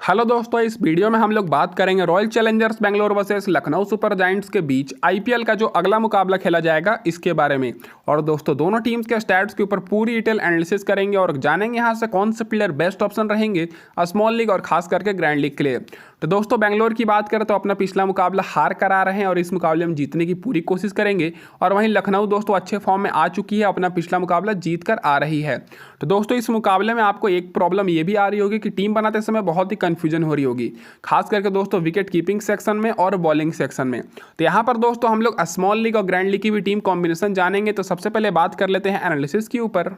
Hello दोस्तों, इस video में हम लोग बात करेंगे royal Challengers Bangalore versus Lucknow super giants के बीच आईपीएल का जो अगला मुकाबला खेला जाएगा इसके बारे में। और दोस्तों दोनों टीम्स के स्टैट्स के ऊपर पूरी डिटेल एनालिसिस करेंगे और जानेंगे यहाँ से कौन से प्लेयर बेस्ट ऑप्शन रहेंगे स्मॉल लीग और खास करके ग्रैंड लीग के लिए। तो दोस्तों बेंगलोर की बात करें तो अपना पिछला मुकाबला हार कर आ रहे हैं और इस मुकाबले में जीतने की पूरी कोशिश करेंगे। और वहीं लखनऊ दोस्तों अच्छे फॉर्म में आ चुकी है, अपना पिछला मुकाबला जीत कर आ रही है। तो दोस्तों इस मुकाबले में आपको एक प्रॉब्लम ये भी आ रही होगी कि टीम बनाते समय बहुत ही कंफ्यूजन हो रही होगी, खास करके दोस्तों विकेट कीपिंग सेक्शन में और बॉलिंग सेक्शन में। तो यहाँ पर दोस्तों हम लोग स्मॉल लीग और ग्रैंड लीग की भी टीम कॉम्बिनेशन जानेंगे। तो सबसे पहले बात कर लेते हैं एनालिसिस के ऊपर।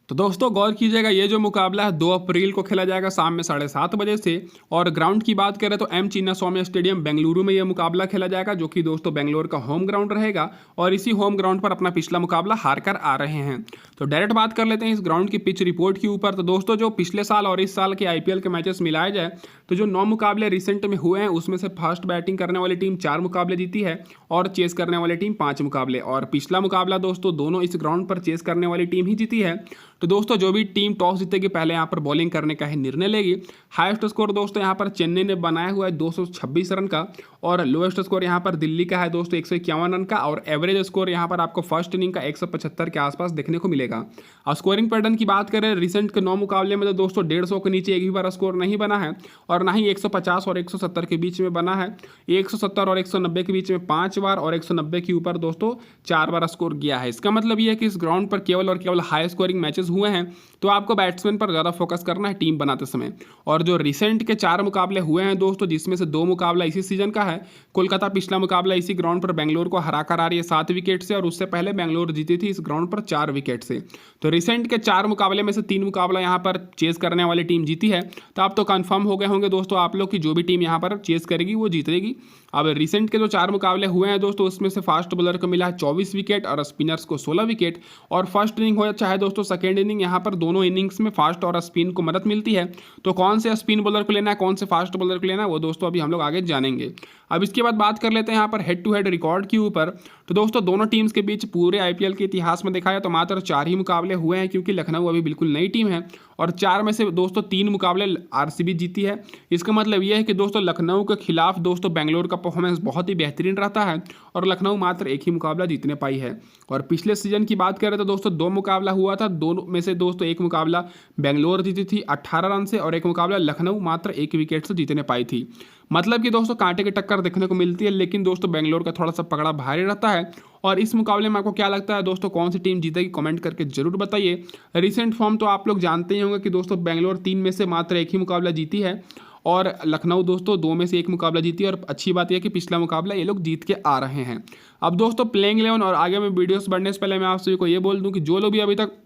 तो दोस्तों गौर कीजिएगा, ये जो मुकाबला है 2 अप्रैल को खेला जाएगा शाम में 7:30 बजे से। और ग्राउंड की बात करें तो एम चिन्नास्वामी स्टेडियम बेंगलुरु में यह मुकाबला खेला जाएगा, जो कि दोस्तों बेंगलोर का होम ग्राउंड रहेगा। और इसी होम ग्राउंड पर अपना पिछला मुकाबला हार कर आ रहे हैं। तो डायरेक्ट बात कर लेते हैं इस ग्राउंड की पिच रिपोर्ट के ऊपर। तो दोस्तों जो पिछले साल और इस साल के आईपीएल के मैचेस मिलाए जाए तो जो 9 मुकाबले रिसेंट में हुए हैं उसमें से फर्स्ट बैटिंग करने वाली टीम 4 मुकाबले जीती है और चेस करने वाली टीम 5 मुकाबले। और पिछला मुकाबला दोस्तों दोनों इस ग्राउंड पर चेस करने वाली टीम ही जीती है। तो दोस्तों जो भी टीम टॉस जीतेगी पहले यहाँ पर बॉलिंग करने का ही निर्णय लेगी। हाईएस्ट स्कोर दोस्तों यहाँ पर चेन्नई ने बनाया हुआ है 226 रन का, और लोएस्ट स्कोर यहाँ पर दिल्ली का है दोस्तों 151 रन का। और एवरेज स्कोर यहाँ पर आपको फर्स्ट इनिंग का 175 के आसपास देखने को मिलेगा। और स्कोरिंग पैटर्न की बात करें रिसेंट के 9 मुकाबले में तो दोस्तों 150 के नीचे एक भी बार स्कोर नहीं बना है, और ना ही 150 और 170 के बीच में बना है। 170 और 190 के बीच में 5 बार और 190 के ऊपर दोस्तों 4 बार स्कोर गया है। इसका मतलब ये है कि इस ग्राउंड पर केवल और केवल हाई स्कोरिंग मैचेस हुए हैं। तो आपको बैट्समैन पर ज़्यादा फोकस करना है टीम बनाते समय। और जो रिसेंट के 4 मुकाबले हुए हैं दोस्तों, जिसमें से 2 मुकाबला इसी सीजन का है। कोलकाता पिछला मुकाबला इसी ग्राउंड पर बेंगलोर को हरा कर आ रही है 7 विकेट से, और उससे पहले बेंगलोर जीती थी इस ग्राउंड पर 4 विकेट से। तो रिसेंट के 4 मुकाबले में से 3 मुकाबला यहाँ पर चेस करने वाली टीम जीती है। तो आप तो कंफर्म हो गए होंगे दोस्तों आप लोग की जो भी टीम यहाँ पर चेस करेगी वो जीतेगी। अब रिसेंट के जो 4 मुकाबले हुए हैं दोस्तों उसमें से फास्ट बॉलर को मिला है 24 विकेट और स्पिनर्स को 16 विकेट। और फर्स्ट इनिंग हो चाहे दोस्तों सेकेंड इनिंग, यहाँ पर दोनों इनिंग्स में फास्ट और स्पिन को मदद मिलती है। तो कौन से स्पिन बॉलर को लेना है, कौन से फास्ट बॉलर को लेना है, वो दोस्तों अभी हम लोग आगे जानेंगे। अब इसके बाद बात कर लेते हैं यहाँ पर हेड टू हेड रिकॉर्ड के ऊपर। तो दोस्तों दोनों टीम्स के बीच पूरे आईपीएल के इतिहास में देखा जाए तो मात्र 4 ही मुकाबले हुए हैं, क्योंकि लखनऊ अभी बिल्कुल नई टीम है। और 4 में से दोस्तों 3 मुकाबले आरसीबी जीती है। इसका मतलब यह है कि दोस्तों लखनऊ के खिलाफ दोस्तों बेंगलोर का परफॉर्मेंस बहुत ही बेहतरीन रहता है, और लखनऊ मात्र एक ही मुकाबला जीतने पाई है। और पिछले सीजन की बात करें तो दोस्तों 2 मुकाबला हुआ था, दोनों में से दोस्तों एक मुकाबला बेंगलोर जीती थी 18 रन से, और एक मुकाबला लखनऊ मात्र 1 विकेट से जीतने पाई थी। मतलब कि दोस्तों कांटे की टक्कर देखने को मिलती है, लेकिन दोस्तों बेंगलोर का थोड़ा सा पकड़ा भारी रहता है। और इस मुकाबले में आपको क्या लगता है दोस्तों, कौन सी टीम जीतेगी, कमेंट करके जरूर बताइए। रिसेंट फॉर्म तो आप लोग जानते ही होंगे कि दोस्तों बेंगलोर 3 में से मात्र एक ही मुकाबला जीती है, और लखनऊ दोस्तों 2 में से 1 मुकाबला जीती है। और अच्छी बात यह कि पिछला मुकाबला ये लोग जीत के आ रहे हैं। अब दोस्तों प्लेइंग 11 और आगे में वीडियोस बढ़ने से पहले मैं आप सभी को ये बोल दूं कि जो लोग भी अभी तक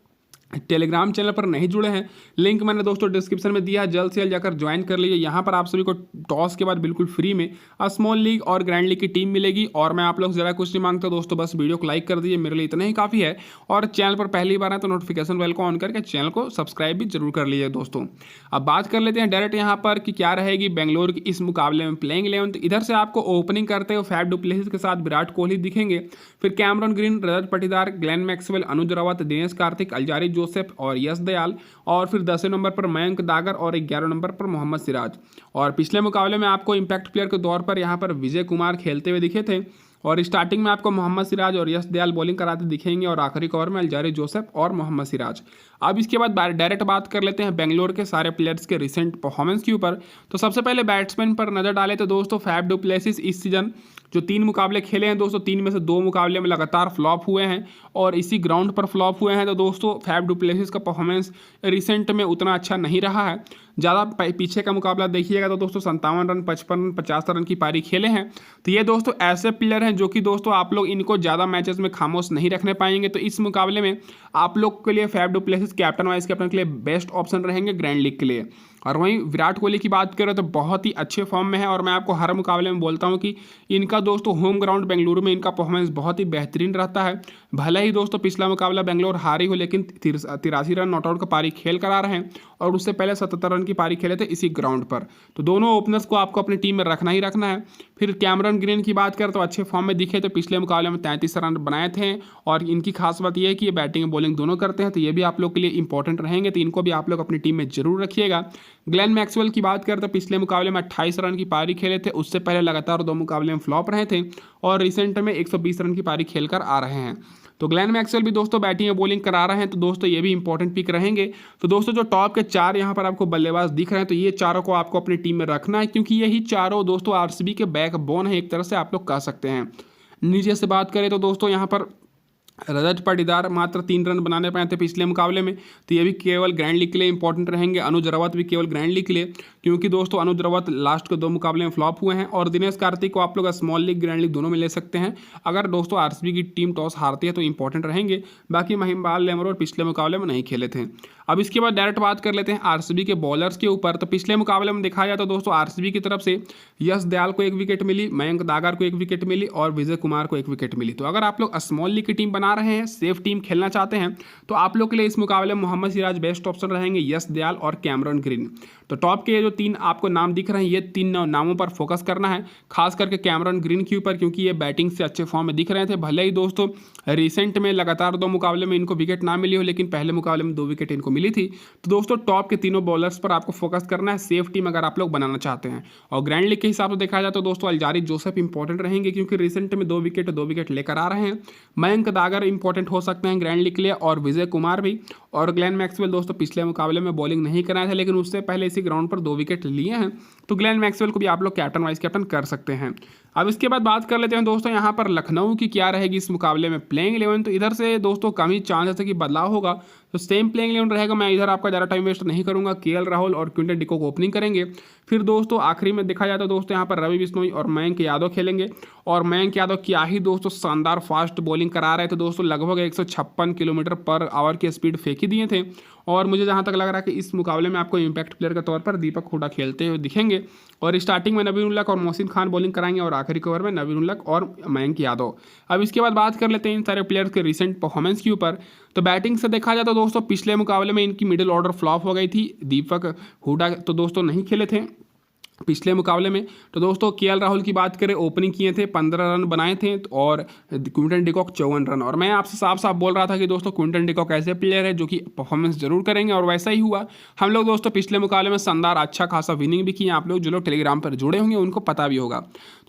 टेलीग्राम चैनल पर नहीं जुड़े हैं, लिंक मैंने दोस्तों डिस्क्रिप्शन में दिया है, जल्द से जल्द जाकर ज्वाइन कर लीजिए। यहाँ पर आप सभी को टॉस के बाद बिल्कुल फ्री में स्मॉल लीग और ग्रैंड लीग की टीम मिलेगी। और मैं आप लोग ज़रा कुछ नहीं मांगता दोस्तों, बस वीडियो को लाइक कर दीजिए, मेरे लिए इतना ही काफ़ी है। और चैनल पर पहली बार है तो नोटिफिकेशन बेल को ऑन करके चैनल को सब्सक्राइब भी जरूर कर लीजिए दोस्तों। अब बात कर लेते हैं डायरेक्ट यहाँ पर कि क्या रहेगी बेंगलोर की इस मुकाबले में प्लेइंग 11। तो इधर से आपको ओपनिंग करते हुए फैफ डुप्लेसिस के साथ विराट कोहली दिखेंगे, फिर Cameron green, Rajat Patidar, Glenn Maxwell, अनुज रावत, दिनेश कार्तिक, अल्जारी जोसेफ और यश दयाल। और फिर 10वें नंबर पर मयंक दागर और 11 नंबर पर मोहम्मद सिराज। और पिछले मुकाबले में आपको इंपैक्ट प्लेयर के तौर पर यहाँ पर विजय कुमार खेलते हुए दिखे थे, और स्टार्टिंग में आपको मोहम्मद सिराज और यश दयाल बॉलिंग कराते दिखेंगे, और आखिरी ओवर में अल्जारी जोसेफ और मोहम्मद सिराज। अब इसके बाद डायरेक्ट बात कर लेते हैं बेंगलोर के सारे प्लेयर्स के रिसेंट परफॉर्मेंस के ऊपर। तो सबसे पहले बैट्समैन पर नजर डालें तो दोस्तों फैफ डुप्लेसिस इस सीजन जो 3 मुकाबले खेले हैं दोस्तों, 3 में से 2 मुकाबले में लगातार फ्लॉप हुए हैं, और इसी ग्राउंड पर फ्लॉप हुए हैं। तो दोस्तों फैफ डुप्लेसिस का परफॉर्मेंस रिसेंट में उतना अच्छा नहीं रहा है। ज़्यादा पीछे का मुकाबला देखिएगा तो दोस्तों 57 रन, 55 रन, 50 रन की पारी खेले हैं। तो ये दोस्तों ऐसे प्लेयर हैं जो कि दोस्तों आप लोग इनको ज़्यादा मैचेस में खामोश नहीं रखने पाएंगे। तो इस मुकाबले में आप लोग के लिए Faf du Plessis captain vice captain के लिए बेस्ट ऑप्शन रहेंगे ग्रैंड लीग के लिए। और वहीं विराट कोहली की बात करें तो बहुत ही अच्छे फॉर्म में है, और मैं आपको हर मुकाबले में बोलता हूं कि इनका दोस्तों होम ग्राउंड बेंगलुरु में इनका परफॉर्मेंस बहुत ही बेहतरीन रहता है। भले ही दोस्तों पिछला मुकाबला बेंगलोर हारी हो, लेकिन 83 रन नॉट आउट का पारी खेल कर आ रहे हैं और उससे पहले 77 रन की पारी खेले थे इसी ग्राउंड पर। तो दोनों ओपनर्स को आपको अपनी टीम में रखना ही रखना है। फिर कैमरन ग्रीन की बात करें तो अच्छे फॉर्म में दिखे थे, पिछले मुकाबले में 33 रन बनाए थे और इनकी खास बात यह है कि ये बैटिंग और बॉलिंग दोनों करते हैं, तो ये भी आप लोग के लिए इंपॉर्टेंट रहेंगे, तो इनको भी आप लोग अपनी टीम में जरूर रखिएगा। ग्लेन मैक्सवेल की बात करें तो पिछले मुकाबले में 28 रन की पारी खेले थे, उससे पहले लगातार 2 मुकाबले में फ्लॉप रहे थे और रिसेंट में 120 रन की पारी खेलकर आ रहे हैं। तो ग्लेन मैक्सवेल भी दोस्तों बैटिंग और बॉलिंग करा रहे हैं, तो दोस्तों ये भी इंपॉर्टेंट पिक रहेंगे। तो दोस्तों जो टॉप के 4 यहाँ पर आपको बल्लेबाज दिख रहे हैं, तो ये चारों को आपको अपनी टीम में रखना है, क्योंकि यही चारों दोस्तों आरसीबी के बैकबोन है, एक तरह से आप लोग कह सकते हैं। नीचे से बात करें तो दोस्तों यहाँ पर रजत पाटीदार मात्र 3 रन बनाने पाए थे पिछले मुकाबले में, तो ये भी केवल ग्रैंड लीग के लिए इंपॉर्टेंट रहेंगे। अनुज रावत भी केवल ग्रैंड लीग के लिए, क्योंकि दोस्तों अनुज रावत लास्ट के 2 मुकाबले में फ्लॉप हुए हैं और दिनेश कार्तिक को आप लोग स्मॉल लीग ग्रैंड लीग दोनों में ले सकते हैं। अगर दोस्तों आरसीबी की टीम टॉस हारती है तो इंपॉर्टेंट रहेंगे। बाकी महिमबाल लेमरोर पिछले मुकाबले में नहीं खेले थे। अब इसके बाद डायरेक्ट बात कर लेते हैं आरसीबी के बॉलर्स के ऊपर। तो पिछले मुकाबले में देखा जाए तो दोस्तों आरसीबी की तरफ से यश दयाल को 1 विकेट मिली, मयंक दागर को 1 विकेट मिली और विजय कुमार को 1 विकेट मिली। तो अगर आप लोग स्मॉल लीग की टीम बना रहे हैं, सेफ टीम खेलना चाहते हैं, तो आप लोग के लिए इस मुकाबले में मोहम्मद सिराज बेस्ट ऑप्शन रहेंगे, यश दयाल और कैमरन ग्रीन। तो टॉप के जो 3 आपको नाम दिख रहे हैं, ये 3 नामों पर फोकस करना है, खास करके कैमरन ग्रीन के ऊपर, क्योंकि ये बैटिंग से अच्छे फॉर्म में दिख रहे थे। भले ही दोस्तों रिसेंट में लगातार 2 मुकाबले में इनको विकेट ना मिली हो, लेकिन पहले मुकाबले में 2 विकेट इनको मिली थी। तो दोस्तों टॉप के तीनों बॉलर्स पर आपको फोकस करना है, सेफ टीम अगर आप लोग बनाना चाहते हैं। और ग्रैंड लीग के हिसाब से देखा जाए तो दोस्तों अल्जारी जोसेफ इंपॉर्टेंट रहेंगे, क्योंकि रिसेंट में 2 विकेट लेकर आ रहे हैं। मयंक दागर इंपॉर्टेंट हो सकते हैं ग्रैंड लीग के लिए, और विजय कुमार भी। और ग्लेन मैक्सवेल दोस्तों पिछले मुकाबले में बॉलिंग नहीं कराया था, लेकिन उससे पहले इसी ग्राउंड पर 2 विकेट लिए हैं, तो ग्लेन मैक्सवेल को भी आप लोग कैप्टन वाइस कैप्टन कर सकते हैं। अब इसके बाद बात कर लेते हैं दोस्तों यहाँ पर लखनऊ की क्या रहेगी इस मुकाबले में प्लेइंग 11। तो इधर से दोस्तों कम ही चांस है कि बदलाव होगा, तो सेम प्लेइंग 11 रहेगा। मैं इधर आपका ज़्यादा टाइम वेस्ट नहीं करूंगा, केएल राहुल और क्विंटन डिकॉक ओपनिंग करेंगे। फिर दोस्तों आखिरी में देखा जाए तो दोस्तों यहाँ पर रवि बिश्नोई और मयंक यादव खेलेंगे। और मयंक यादव क्या ही दोस्तों शानदार फास्ट बॉलिंग करा रहे थे दोस्तों, लगभग 156 किलोमीटर पर आवर की स्पीड फेंक ही दिए थे। और मुझे जहाँ तक लग रहा है कि इस मुकाबले में आपको इम्पैक्ट प्लेयर के तौर पर दीपक हुडा खेलते हुए दिखेंगे। और स्टार्टिंग में नबीन उल हक और मोहसिन खान बॉलिंग कराएंगे और आखिरी ओवर में नबीन उल हक और मयंक यादव। अब इसके बाद बात कर लेते हैं इन सारे प्लेयर्स के रिसेंट परफॉर्मेंस के ऊपर। तो बैटिंग से देखा जाए तो दोस्तों पिछले मुकाबले में इनकी मिडिल ऑर्डर फ्लॉप हो गई थी, दीपक हुडा तो दोस्तों नहीं खेले थे पिछले मुकाबले में। तो दोस्तों केएल राहुल की बात करें, ओपनिंग किए थे, 15 रन बनाए थे, और क्विंटन डिकॉक 54 रन। और मैं आपसे साफ साफ बोल रहा था कि दोस्तों क्विंटन डिकॉक ऐसे प्लेयर है जो कि परफॉर्मेंस जरूर करेंगे, और वैसा ही हुआ। हम लोग दोस्तों पिछले मुकाबले में शानदार अच्छा खासा विनिंग भी किए। आप लोग जो लोग टेलीग्राम पर जुड़े होंगे उनको पता भी होगा।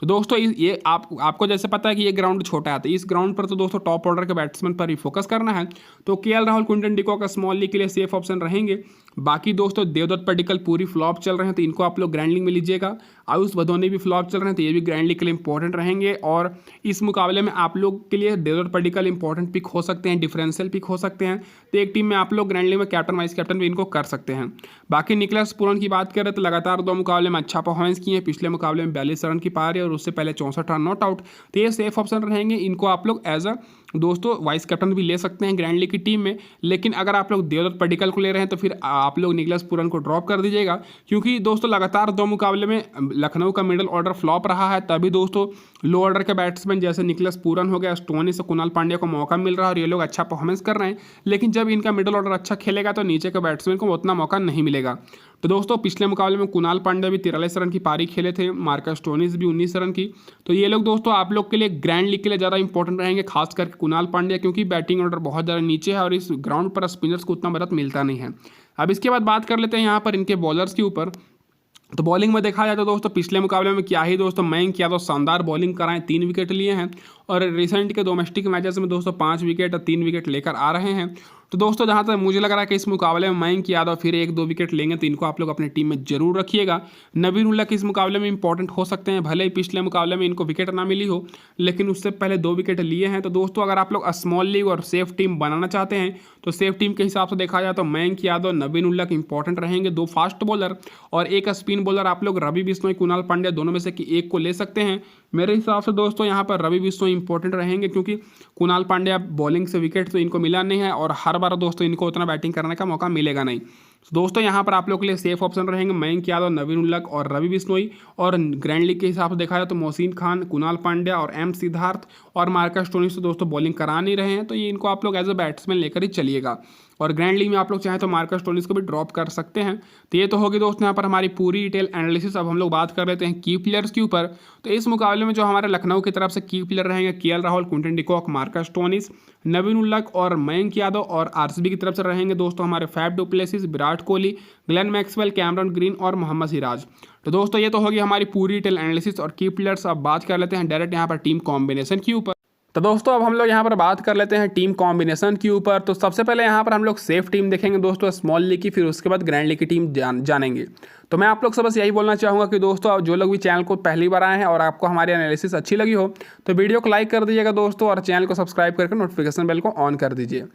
तो दोस्तों ये आपको जैसे पता है कि ये ग्राउंड छोटा है, तो इस ग्राउंड पर तो दोस्तों टॉप ऑर्डर के बैट्समैन पर ही फोकस करना है। तो KL Rahul Quinton de Kock small league के लिए सेफ ऑप्शन रहेंगे। बाकी दोस्तों देवदत्त पडिक्कल पूरी फ्लॉप चल रहे हैं, तो इनको आप लोग ग्रैंड लीग में लीजिएगा। आयुष भदौनी भी फ्लॉप चल रहे हैं, तो ये भी ग्रैंड लीग के लिए इंपॉर्टेंट रहेंगे। और इस मुकाबले में आप लोग के लिए देवदत्त पडिक्कल इंपॉर्टेंट पिक हो सकते हैं, डिफरेंशियल पिक हो सकते हैं। तो एक टीम में आप लोग ग्रैंड लीग में कैप्टन वाइस कैप्टन भी इनको कर सकते हैं। बाकी निकलस पूरन की बात करें तो लगातार 2 मुकाबले में अच्छा परफॉर्मेंस किए हैं। पिछले मुकाबले में 42 रन की पारी और उससे पहले 64 रन नॉट आउट। तो ये सेफ ऑप्शन रहेंगे, इनको आप लोग एज अ दोस्तों वाइस कैप्टन भी ले सकते हैं ग्रैंड लीग की टीम में। लेकिन अगर आप लोग देवदत्त पडिक्कल को ले रहे हैं तो फिर आप लोग निकलस पूरन को ड्रॉप कर दीजिएगा, क्योंकि दोस्तों लगातार 2 मुकाबले में लखनऊ का मिडिल ऑर्डर फ्लॉप रहा है। तभी दोस्तों लो ऑर्डर के बैट्समैन जैसे निकलस पूरन हो गया, स्टोनी से कुणाल पांड्या को मौका मिल रहा है और ये लोग अच्छा परफॉर्मेंस कर रहे हैं। लेकिन जब इनका मिडिल ऑर्डर अच्छा खेलेगा तो नीचे के बैट्समैन को उतना मौका नहीं मिलेगा। तो दोस्तों पिछले मुकाबले में कुणाल पांड्या भी 43 रन की पारी खेले थे, मार्कस स्टोनीस भी 19 रन की। तो ये लोग दोस्तों आप लोग के लिए ग्रैंड लीग के लिए ज़्यादा इंपॉर्टेंट रहेंगे, खास करके कुणाल पांड्या, क्योंकि बैटिंग ऑर्डर बहुत ज़्यादा नीचे है और इस ग्राउंड पर स्पिनर्स को उतना मदद मिलता नहीं है। अब इसके बाद बात कर लेते हैं यहाँ पर इनके बॉलर्स के ऊपर। तो बॉलिंग में देखा जाए तो दोस्तों पिछले मुकाबले में क्या ही दोस्तों मयंक यादव शानदार बॉलिंग कराएं, 3 विकेट लिए हैं। और रिसेंट के डोमेस्टिक मैचेस में दोस्तों 5 विकेट और 3 विकेट लेकर आ रहे हैं। तो दोस्तों जहाँ तक मुझे लग रहा है कि इस मुकाबले में मयंक यादव फिर 1-2 विकेट लेंगे, तो इनको आप लोग अपनी टीम में जरूर रखिएगा। नबीन उल हक इस मुकाबले में इंपॉर्टेंट हो सकते हैं, भले ही पिछले मुकाबले में इनको विकेट ना मिली हो, लेकिन उससे पहले 2 विकेट लिए हैं। तो दोस्तों अगर आप लोग स्मॉल लीग और सेफ टीम बनाना चाहते हैं तो सेफ टीम के हिसाब से देखा जाए तो मयंक यादव, नबीन उल हक इंपॉर्टेंट रहेंगे, 2 फास्ट बॉलर और 1 स्पिन बॉलर। आप लोग रवि बिश्नोई, कुणाल पांड्या दोनों में से एक को ले सकते हैं। मेरे हिसाब से दोस्तों यहाँ पर रवि बिश्नोई इंपॉर्टेंट रहेंगे, क्योंकि कुणाल पांड्या बॉलिंग से विकेट तो इनको मिला नहीं है और हर बार दोस्तों इनको उतना बैटिंग करने का मौका मिलेगा नहीं। तो दोस्तों यहाँ पर आप लोग के लिए सेफ ऑप्शन रहेंगे मयंक यादव, नवीन उल्लक और रवि बिश्नोई। और ग्रैंड लीग के हिसाब से देखा जाए तो मोहसिन खान, कुणाल पांड्या और एम सिद्धार्थ और मार्कस स्टोनिस तो दोस्तों बॉलिंग करा नहीं रहे हैं, तो ये इनको आप लोग एज अ बैट्समैन लेकर ही चलिएगा। और ग्रैंड लीग में आप लोग चाहें तो मार्कस स्टोनिस को भी ड्रॉप कर सकते हैं। तो ये तो होगी दोस्तों यहाँ पर हमारी पूरी डिटेल एनालिसिस। अब हम लोग बात कर लेते हैं की प्लेयर्स के ऊपर। तो इस मुकाबले में जो हमारे लखनऊ की तरफ से की प्लेयर रहेंगे KL Rahul, Quinton de Kock, Marcus Stoinis, Naveen ul-Haq और मयंक यादव। और आरसीबी की तरफ से रहेंगे दोस्तों हमारे Faf du Plessis, Virat Kohli, Glenn Maxwell, Cameron Green और मोहम्मद सिराज। तो दोस्तों ये तो होगी हमारी पूरी डिटेल एनालिसिस और की प्लेयर्स। अब बात कर लेते हैं डायरेक्ट यहाँ पर टीम कॉम्बिनेशन के ऊपर। तो दोस्तों अब हम लोग यहाँ पर बात कर लेते हैं टीम कॉम्बिनेशन के ऊपर। तो सबसे पहले यहाँ पर हम लोग सेफ टीम देखेंगे दोस्तों स्मॉल लीग की, फिर उसके बाद ग्रैंड लीग की टीम जानेंगे। तो मैं आप लोग से बस यही बोलना चाहूँगा कि दोस्तों जो लोग भी चैनल को पहली बार आए हैं और आपको हमारी एनालिसिस अच्छी लगी हो तो वीडियो को लाइक कर दीजिएगा दोस्तों, और चैनल को सब्सक्राइब करके नोटिफिकेशन बेल को ऑन कर दीजिए।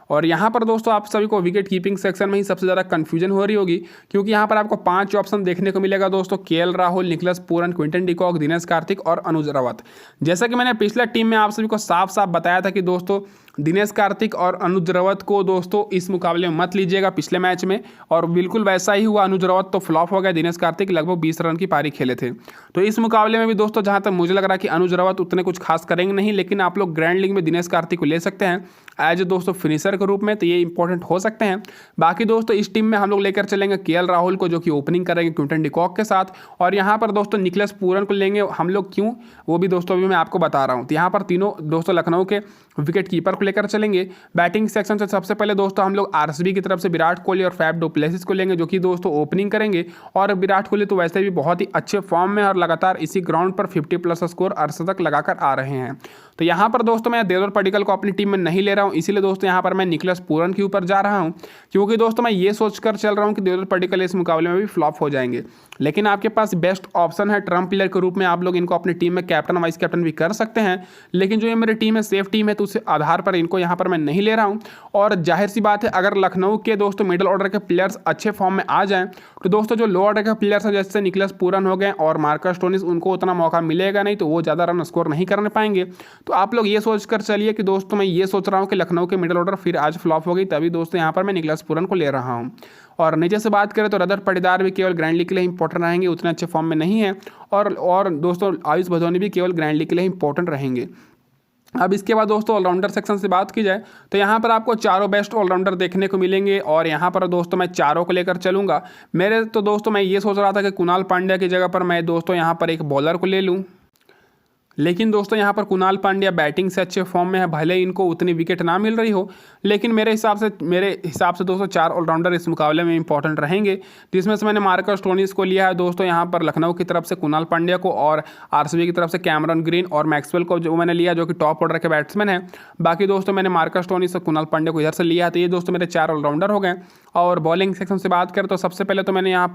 और यहाँ पर दोस्तों आप सभी को विकेट कीपिंग सेक्शन में ही सबसे ज़्यादा कन्फ्यूजन हो रही होगी, क्योंकि यहाँ पर आपको 5 ऑप्शन देखने को मिलेगा दोस्तों, केएल राहुल, निखिलस पूरन, क्विंटन डिकॉक, दिनेश कार्तिक और अनुज रावत। जैसा कि मैंने पिछले टीम में आप सभी को साफ साफ बताया था कि दोस्तों दिनेश कार्तिक और अनुज रावत को दोस्तों इस मुकाबले में मत लीजिएगा पिछले मैच में, और बिल्कुल वैसा ही हुआ। अनुज रावत तो फ्लॉप हो गया, दिनेश कार्तिक लगभग 20 रन की पारी खेले थे। तो इस मुकाबले में भी दोस्तों जहां तक मुझे लग रहा है कि अनुज रावत उतने कुछ खास करेंगे नहीं, लेकिन आप लोग ग्रैंड लीग में दिनेश कार्तिक को ले सकते हैं एज दोस्तों फिनिशर के रूप में, तो ये इंपॉर्टेंट हो सकते हैं। बाकी दोस्तों इस टीम में हम लोग लेकर चलेंगे केएल राहुल को, जो कि ओपनिंग करेंगे क्विंटन डिकॉक के साथ, और यहाँ पर दोस्तों निखिलस पूरन को लेंगे हम लोग। क्यों, वो भी दोस्तों अभी मैं आपको बता रहा हूँ। तो यहाँ पर तीनों दोस्तों लखनऊ के विकेट कीपर को लेकर चलेंगे। बैटिंग सेक्शन से सबसे पहले दोस्तों हम लोग आरसीबी की तरफ से विराट कोहली और फैफ डु प्लेसिस को लेंगे, जो कि दोस्तों ओपनिंग करेंगे। और विराट कोहली तो वैसे भी बहुत ही अच्छे फॉर्म में और लगातार इसी ग्राउंड पर 50+ स्कोर अर्धशतक लगाकर आ रहे हैं। तो यहाँ पर दोस्तों मैं देवदत्त पडिक्कल को अपनी टीम में नहीं ले रहा हूँ, इसीलिए दोस्तों यहाँ पर मैं निखिलस पूरन के ऊपर जा रहा हूँ, क्योंकि दोस्तों मैं ये सोचकर चल रहा हूँ कि देवदत्त पडिक्कल इस मुकाबले में भी फ्लॉप हो जाएंगे। लेकिन आपके पास बेस्ट ऑप्शन है ट्रम्प प्लेयर के रूप में, आप लोग इनको अपनी टीम में कैप्टन वाइस कैप्टन भी कर सकते हैं। लेकिन जो ये मेरी टीम है सेफ टीम है, तो उस आधार पर इनको यहाँ पर मैं नहीं ले रहा हूँ। और जाहिर सी बात है अगर लखनऊ के दोस्तों मिडिल ऑर्डर के प्लेयर्स अच्छे फॉर्म में आ जाएं, तो दोस्तों जो लो ऑर्डर के प्लेयर्स हैं जैसे निखिलस पूरन हो गए और मार्कस स्टोनिस, उनको उतना मौका मिलेगा नहीं, तो वो ज़्यादा रन स्कोर नहीं करने पाएंगे। तो आप लोग ये सोचकर चलिए कि दोस्तों मैं ये सोच रहा हूँ कि लखनऊ के मिडिल ऑर्डर फिर आज फ्लॉप हो गई, तभी दोस्तों यहाँ पर मैं निखिलस पूरन को ले रहा हूँ। और नीचे से बात करें तो रजत पाटीदार भी केवल ग्रैंड लीग के लिए इंपॉर्टेंट रहेंगे, उतने अच्छे फॉर्म में नहीं है। और दोस्तों आयुष भदौनी भी केवल ग्रैंड लीग के लिए इंपॉर्टेंट रहेंगे। अब इसके बाद दोस्तों ऑलराउंडर सेक्शन से बात की जाए तो यहाँ पर आपको चारों बेस्ट ऑलराउंडर देखने को मिलेंगे, और यहाँ पर दोस्तों मैं चारों को लेकर चलूँगा। मेरे तो दोस्तों मैं ये सोच रहा था कि कुणाल पांड्या की जगह पर मैं दोस्तों यहाँ पर एक बॉलर को ले लूँ, लेकिन दोस्तों यहाँ पर कुणाल पांड्या बैटिंग से अच्छे फॉर्म में है, भले इनको उतनी विकेट ना मिल रही हो, लेकिन मेरे हिसाब से दोस्तों 4 ऑलराउंडर इस मुकाबले में इंपॉर्टेंट रहेंगे, जिसमें से मैंने मार्कस स्टोनिस को लिया है दोस्तों यहाँ पर लखनऊ की तरफ से, कुणाल पांड्या को, और आरसीबी की तरफ से कैमरन ग्रीन और मैक्सवेल को जो मैंने लिया, जो कि टॉप ऑर्डर के बैट्समैन है। बाकी दोस्तों मैंने मार्कस स्टोनिस और कुणाल पांड्या को इधर से लिया है। तो ये दोस्तों मेरे 4 ऑलराउंडर हो गए। और बॉलिंग सेक्शन से बात करें तो सबसे पहले तो मैंने यहाँ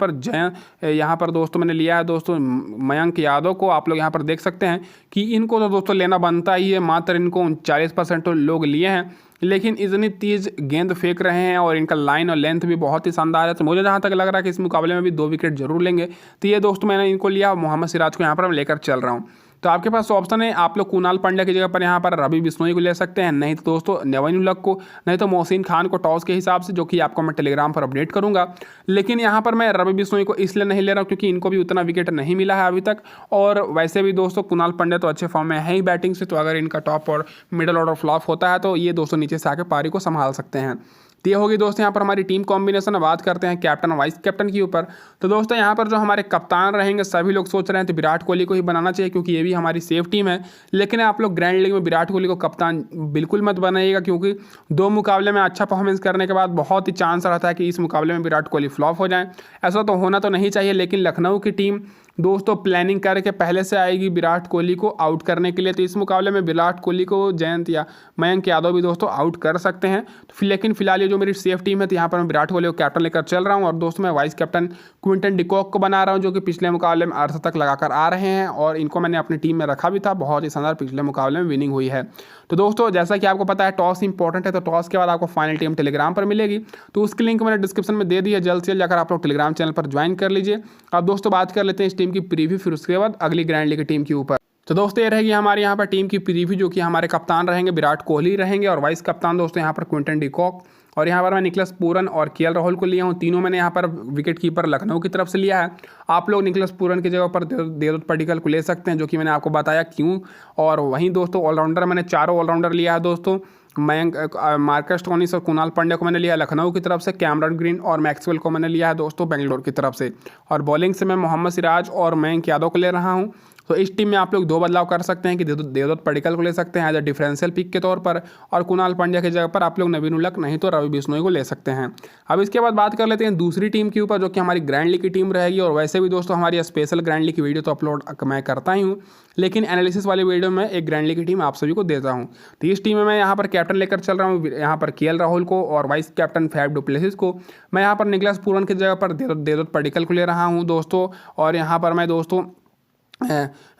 पर दोस्तों मैंने लिया है दोस्तों मयंक यादव को। आप लोग यहाँ पर देख सकते हैं कि इनको तो दोस्तों लेना बनता ही है, मात्र इनको 40% तो लोग लिए हैं, लेकिन इतनी तेज गेंद फेंक रहे हैं और इनका लाइन और लेंथ भी बहुत ही शानदार है। तो मुझे जहाँ तक लग रहा है कि इस मुकाबले में भी 2 विकेट जरूर लेंगे। तो ये दोस्तों मैंने इनको लिया, मोहम्मद सिराज को यहाँ पर मैं लेकर चल रहा हूँ। तो आपके पास ऑप्शन है, आप लोग कुणाल पांड्या की जगह पर यहाँ पर रवि बिश्नोई को ले सकते हैं, नहीं तो दोस्तों नवीन उल्लक को, नहीं तो मोहसिन खान को टॉस के हिसाब से, जो कि आपको मैं टेलीग्राम पर अपडेट करूंगा। लेकिन यहाँ पर मैं रवि बिश्नोई को इसलिए नहीं ले रहा हूँ क्योंकि इनको भी उतना विकेट नहीं मिला है अभी तक, और वैसे भी दोस्तों कुणाल पांड्या तो अच्छे फॉर्म में है ही बैटिंग से, तो अगर इनका टॉप और मिडल ऑर्डर फ्लॉप होता है तो ये दोस्तों नीचे से आके पारी को संभाल सकते हैं। तो ये होगी दोस्तों यहाँ पर हमारी टीम कॉम्बिनेशन। बात करते हैं कैप्टन वाइस कैप्टन के ऊपर। तो दोस्तों यहाँ पर जो हमारे कप्तान रहेंगे सभी लोग सोच रहे हैं तो विराट कोहली को ही बनाना चाहिए, क्योंकि ये भी हमारी सेफ टीम है। लेकिन आप लोग ग्रैंड लीग में विराट कोहली को कप्तान बिल्कुल मत बनाइएगा, क्योंकि 2 मुकाबले में अच्छा परफॉर्मेंस करने के बाद बहुत ही चांस रहता है कि इस मुकाबले में विराट कोहली फ्लॉप हो जाए। ऐसा तो होना तो नहीं चाहिए, लेकिन लखनऊ की टीम दोस्तों प्लानिंग करके पहले से आएगी विराट कोहली को आउट करने के लिए। तो इस मुकाबले में विराट कोहली को जयंत या मयंक यादव भी दोस्तों आउट कर सकते हैं। तो लेकिन फिलहाल ये जो मेरी सेफ टीम है, तो यहाँ पर मैं विराट कोहली को कैप्टन लेकर चल रहा हूँ, और दोस्तों मैं वाइस कैप्टन क्विंटन डिकॉक को बना रहा हूँ, जो कि पिछले मुकाबले में अर्धशतक लगाकर आ रहे हैं, और इनको मैंने अपनी टीम में रखा भी था। बहुत ही शानदार पिछले मुकाबले में विनिंग हुई है। तो दोस्तों जैसा कि आपको पता है टॉस इंपॉर्टेंट है, तो टॉस के बाद आपको फाइनल टीम टेलीग्राम पर मिलेगी, तो उसकी लिंक मैंने डिस्क्रिप्शन में दे दी है। जल्द से जल्द जाकर आप लोग टेलीग्राम चैनल पर ज्वाइन कर लीजिए। अब दोस्तों बात कर लेते हैं इस टीम की प्रीव्यू, फिर उसके बाद अगली ग्रैंड लीग की टीम के ऊपर। तो दोस्तों ये रहेगी हमारे यहाँ पर टीम की प्रीव्यू, जो कि हमारे कप्तान रहेंगे विराट कोहली रहेंगे, और वाइस कप्तान दोस्तों यहाँ पर क्विंटन डिकॉक, और यहाँ पर मैं निकलस पूरन और केएल राहुल को लिया हूँ। तीनों मैंने यहाँ पर विकेट कीपर लखनऊ की तरफ से लिया है। आप लोग निकलस पूरन की जगह पर देवदत्त पडिक्कल को ले सकते हैं, जो कि मैंने आपको बताया क्यों। और वहीं दोस्तों ऑलराउंडर मैंने चारों ऑलराउंडर लिया है दोस्तों। मयंक, मार्कस स्टोइनिस और कुणाल पांड्या को मैंने लिया लखनऊ की तरफ से। कैमरन ग्रीन और मैक्सवेल को मैंने लिया है दोस्तों बेंगलोर की तरफ से। और बॉलिंग से मैं मोहम्मद सिराज और मयंक यादव को ले रहा हूँ। तो इस टीम में आप लोग दो बदलाव कर सकते हैं कि देवदत्त पडिक्कल को ले सकते हैं एज अ डिफरेंशियल पिक के तौर पर, और कुणाल पांड्या की जगह पर आप लोग नवीन उलक नहीं तो रवि बिश्नोई को ले सकते हैं। अब इसके बाद बात कर लेते हैं दूसरी टीम के ऊपर, जो कि हमारी ग्रैंड लीग की टीम रहेगी। और वैसे भी दोस्तों हमारी स्पेशल ग्रैंड लीग की वीडियो तो अपलोड मैं करता ही हूँ, लेकिन एनालिसिस वाली वीडियो में एक ग्रैंड लीग की टीम आप सभी को देता हूँ। तो इस टीम में मैं यहाँ पर कैप्टन लेकर चल रहा हूँ यहाँ पर केएल राहुल को, और vice captain Faf du Plessis को। मैं यहाँ पर निकलस पूरन की जगह पर देवदत्त पडिक्कल को ले रहा हूँ दोस्तों। और यहाँ पर मैं दोस्तों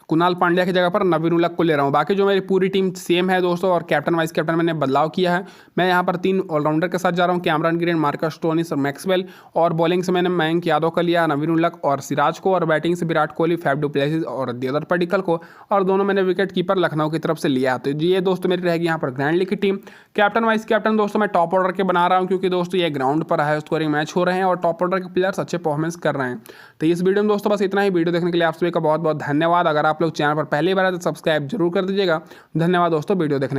कुणाल पांड्या की जगह पर नवीन उलक को ले रहा हूँ। बाकी जो मेरी पूरी टीम सेम है दोस्तों, और कैप्टन वाइस कैप्टन मैंने बदलाव किया है। मैं यहाँ पर 3 ऑलराउंडर के साथ जा रहा हूँ, कैमरन ग्रीन, मार्कस स्टोइनिस और मैक्सवेल। और बॉलिंग से मैंने मयंक यादव का लिया, नवीन उलक और सिराज को। और बैटिंग से Virat Kohli, Faf du Plessis और देवदत्त पडिक्कल को। और दोनों मैंने विकेट कीपर लखनऊ की तरफ से लिया। तो ये दोस्तों मेरी रहेगी यहाँ पर ग्रैंड लीग की टीम। कैप्टन वाइस कैप्टन दोस्तों मैं टॉप ऑर्डर के बना रहा हूँ, क्योंकि दोस्तों ये ग्राउंड पर हाई स्कोरिंग मैच हो रहे हैं और टॉप ऑर्डर के प्लेयर्स अच्छे परफॉर्मेंस कर रहे हैं। तो इस वीडियो में दोस्तों बस इतना ही। वीडियो देखने के लिए आप सभी का बहुत बहुत धन्यवाद। अगर आप लोग चैनल पर पहली बार है तो सब्सक्राइब जरूर कर दीजिएगा। धन्यवाद दोस्तों वीडियो देखने।